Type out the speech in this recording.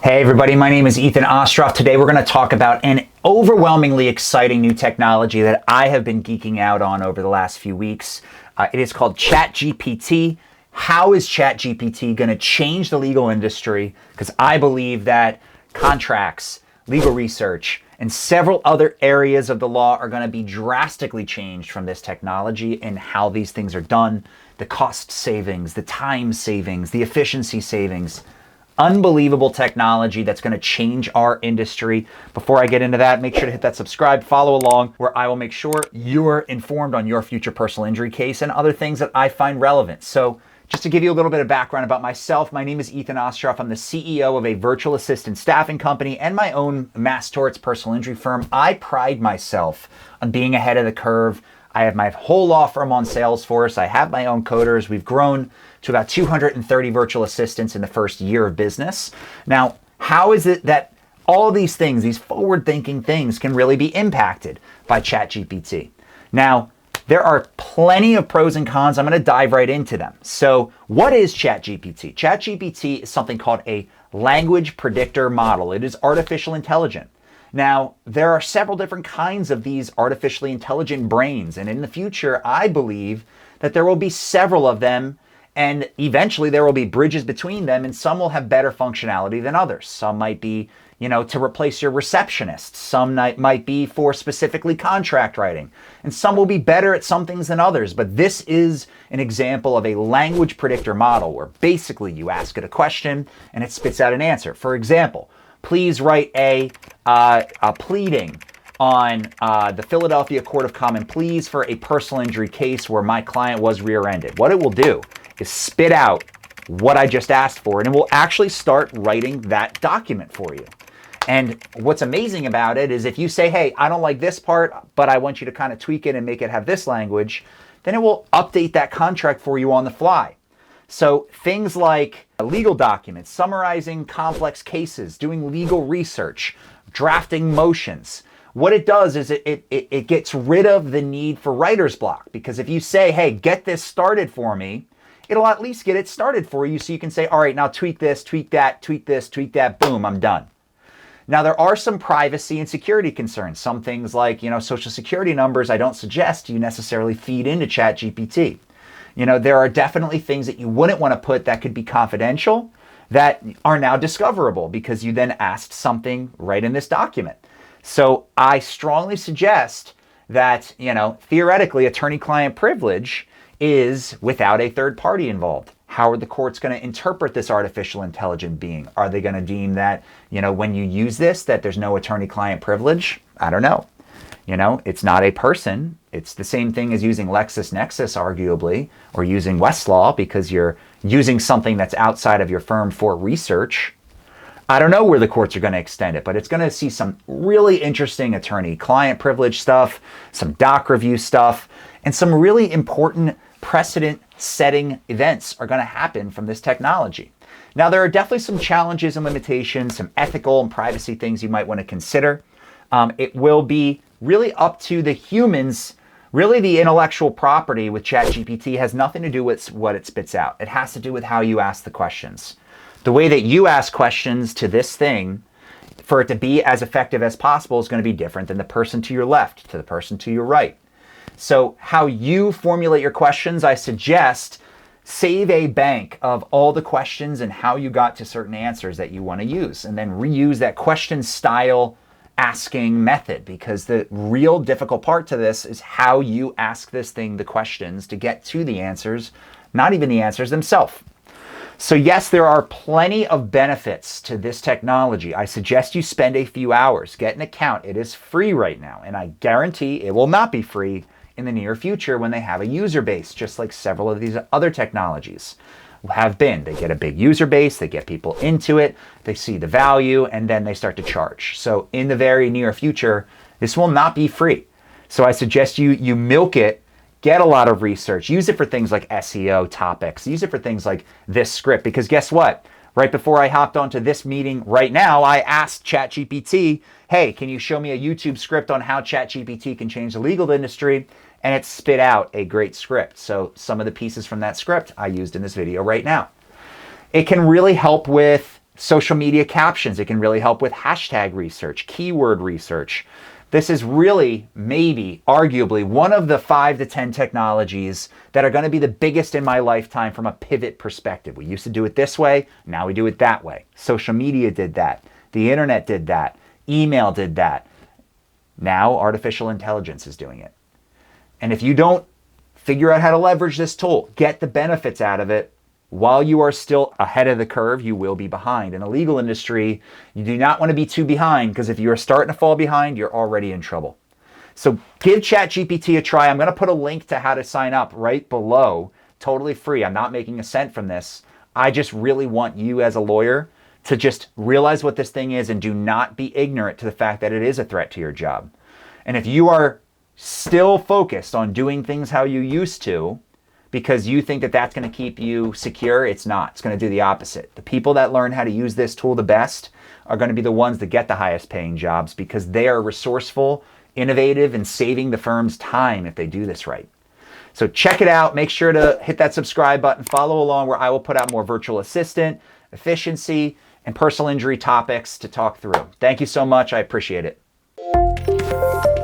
Hey everybody, my name is Ethen Ostroff. Today we're going to talk about an overwhelmingly exciting new technology that I have been geeking out on over the last few weeks. It is called ChatGPT. How is ChatGPT going to change the legal industry? Because I believe that contracts, legal research, and several other areas of the law are going to be drastically changed from this technology and how these things are done, the cost savings, the time savings, the efficiency savings. Unbelievable technology that's going to change our industry. Before I get into that, make sure to hit that subscribe, follow along, where I will make sure you're informed on your future personal injury case and other things that I find relevant. So just to give you a little bit of background about myself, my name is Ethen Ostroff. I'm the CEO of a virtual assistant staffing company and my own mass torts personal injury firm. I pride myself on being ahead of the curve. I have my whole law firm on Salesforce. I have my own coders. We've grown to about 230 virtual assistants in the first year of business. Now, how is it that all these things, these forward-thinking things, can really be impacted by ChatGPT? Now, there are plenty of pros and cons. I'm going to dive right into them. So what is ChatGPT? ChatGPT is something called a language predictor model. It is artificial intelligence. Now, there are several different kinds of these artificially intelligent brains, and in the future, I believe that there will be several of them, and eventually there will be bridges between them, and some will have better functionality than others. Some might be, to replace your receptionist. Some might be for specifically contract writing, and some will be better at some things than others. But this is an example of a language predictor model where basically you ask it a question and it spits out an answer. For example, please write a pleading on the Philadelphia Court of Common Pleas for a personal injury case where my client was rear-ended. What it will do is spit out what I just asked for, and it will actually start writing that document for you. And what's amazing about it is if you say, hey, I don't like this part, but I want you to kind of tweak it and make it have this language, then it will update that contract for you on the fly. So things like legal documents, summarizing complex cases, doing legal research, drafting motions. What it does is it gets rid of the need for writer's block, because if you say, hey, get this started for me, it'll at least get it started for you so you can say, all right, now tweak this, tweak that, tweak this, tweak that, boom, I'm done. Now, there are some privacy and security concerns. Some things like, social security numbers, I don't suggest you necessarily feed into ChatGPT. There are definitely things that you wouldn't want to put that could be confidential that are now discoverable because you then asked something right in this document. So I strongly suggest that, theoretically, attorney-client privilege is without a third party involved. How are the courts going to interpret this artificial intelligent being? Are they going to deem that, when you use this, that there's no attorney-client privilege? I don't know. It's not a person. It's the same thing as using LexisNexis, arguably, or using Westlaw because you're using something that's outside of your firm for research. I don't know where the courts are going to extend it, but it's going to see some really interesting attorney-client privilege stuff, some doc review stuff, and some really important precedent-setting events are going to happen from this technology. Now, there are definitely some challenges and limitations, some ethical and privacy things you might want to consider. It will be really up to the humans. Really, the intellectual property with ChatGPT has nothing to do with what it spits out. It has to do with how you ask the questions. The way that you ask questions to this thing, for it to be as effective as possible, is going to be different than the person to your left, to the person to your right. So how you formulate your questions, I suggest save a bank of all the questions and how you got to certain answers that you want to use, and then reuse that question style asking method, because the real difficult part to this is how you ask this thing the questions to get to the answers, not even the answers themselves. So yes, there are plenty of benefits to this technology. I suggest you spend a few hours, get an account. It is free right now, and I guarantee it will not be free in the near future when they have a user base, just like several of these other technologies have been. They get a big user base, they get people into it, they see the value, and then they start to charge. So in the very near future, this will not be free. So I suggest you milk it, get a lot of research, use it for things like SEO topics, use it for things like this script, because guess what? Right before I hopped onto this meeting right now, I asked ChatGPT, hey, can you show me a YouTube script on how ChatGPT can change the legal industry? And it spit out a great script. So some of the pieces from that script I used in this video right now. It can really help with Social media captions. It can really help with hashtag research, keyword research. This is really, maybe, arguably, one of the 5 to 10 technologies that are going to be the biggest in my lifetime from a pivot perspective. We used to do it this way, now we do it that way. Social media did that. The internet did that. Email did that. Now artificial intelligence is doing it. And if you don't figure out how to leverage this tool, get the benefits out of it, while you are still ahead of the curve, you will be behind. In the legal industry, you do not want to be too behind, because if you're starting to fall behind, you're already in trouble. So give ChatGPT a try. I'm going to put a link to how to sign up right below, totally free. I'm not making a cent from this. I just really want you as a lawyer to just realize what this thing is and do not be ignorant to the fact that it is a threat to your job. And if you are still focused on doing things how you used to, because you think that that's going to keep you secure, it's not. It's going to do the opposite. The people that learn how to use this tool the best are going to be the ones that get the highest paying jobs, because they are resourceful, innovative, and saving the firm's time if they do this right. So check it out. Make sure to hit that subscribe button. Follow along, where I will put out more virtual assistant, efficiency, and personal injury topics to talk through. Thank you so much. I appreciate it.